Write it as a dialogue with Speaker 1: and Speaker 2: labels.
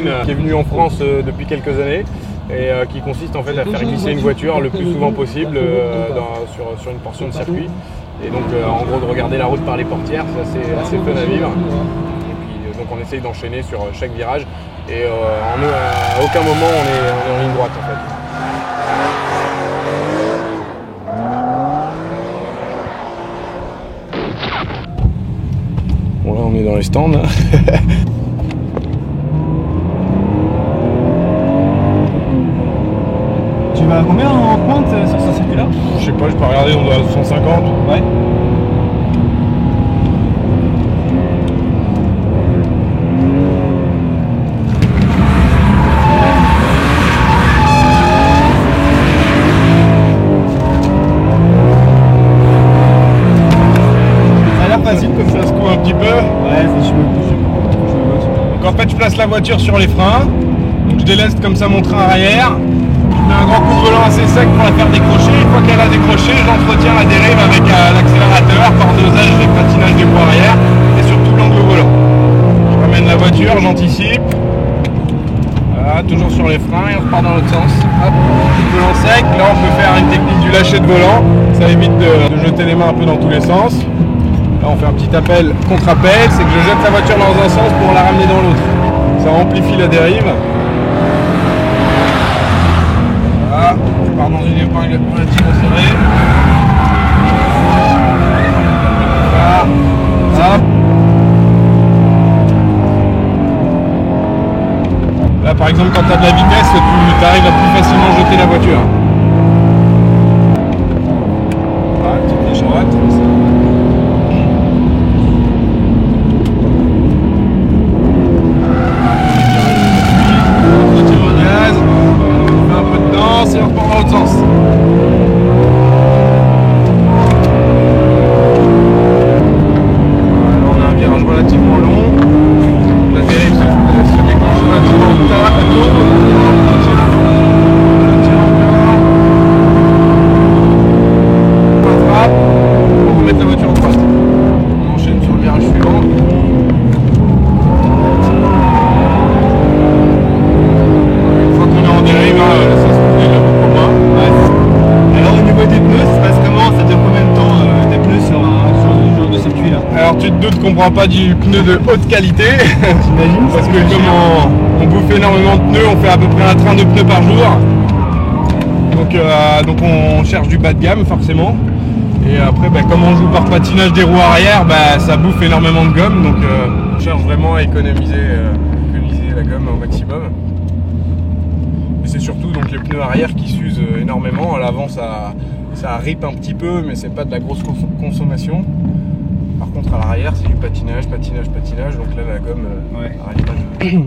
Speaker 1: discipline qui est venue en France depuis quelques années et qui consiste en fait à faire glisser une voiture le plus souvent possible sur une portion de circuit. Et donc en gros de regarder la route par les portières, c'est assez fun à vivre. Et puis donc on essaye d'enchaîner sur chaque virage et à aucun moment on est en ligne droite en fait. Bon là on est dans les stands.
Speaker 2: Tu vas à combien en pointe sur ce circuit-là?
Speaker 1: Je sais pas, je peux regarder, on doit à 150.
Speaker 2: Ouais. Ça a l'air facile comme ça.
Speaker 1: Ça se couvre un petit peu.
Speaker 2: Ouais, je me
Speaker 1: Donc en fait je place la voiture sur les freins. Donc je déleste comme ça mon train arrière. Je mets un grand coup de volant assez sec pour la faire décrocher. Une fois qu'elle a décroché, j'entretiens la dérive avec l'accélérateur par dosage des patinages des roues arrière et surtout l'angle volant. Je ramène la voiture, j'anticipe. Voilà, toujours sur les freins et on repart dans l'autre sens. Hop, volant sec. Là on peut faire une technique du lâcher de volant. Ça évite de jeter les mains un peu dans tous les sens. Là on fait un petit appel contre-appel, c'est que je jette la voiture dans un sens pour la ramener dans l'autre. Ça amplifie la dérive. Voilà, je pars dans une épingle relativement serrée. Voilà, hop. Là par exemple quand tu as de la vitesse, tu arrives à plus facilement jeter la voiture. Voilà, petite flèche droite. Et on repart dans l'autre sens. Voilà, on a un virage relativement long. La dérive se déclenche relativement tard. On rattrape pour remettre la voiture en droite. On enchaîne sur le virage suivant. Une fois qu'on est en dérive, ça se
Speaker 2: ça dure combien de temps tes pneus sur ce genre de circuit là?
Speaker 1: Alors tu te doutes qu'on prend pas du pneu de haute qualité.
Speaker 2: J'imagine.
Speaker 1: Parce que comme on bouffe énormément de pneus, on fait à peu près un train de pneus par jour. Donc on cherche du bas de gamme forcément. Et après comme on joue par patinage des roues arrière, ça bouffe énormément de gomme. Donc on cherche vraiment à économiser la gomme au maximum. Et c'est surtout donc les pneus arrière qui s'usent énormément. À l'avant ça rip un petit peu, mais c'est pas de la grosse consommation. Par contre à l'arrière c'est du patinage, donc là la gomme n'arrête pas de...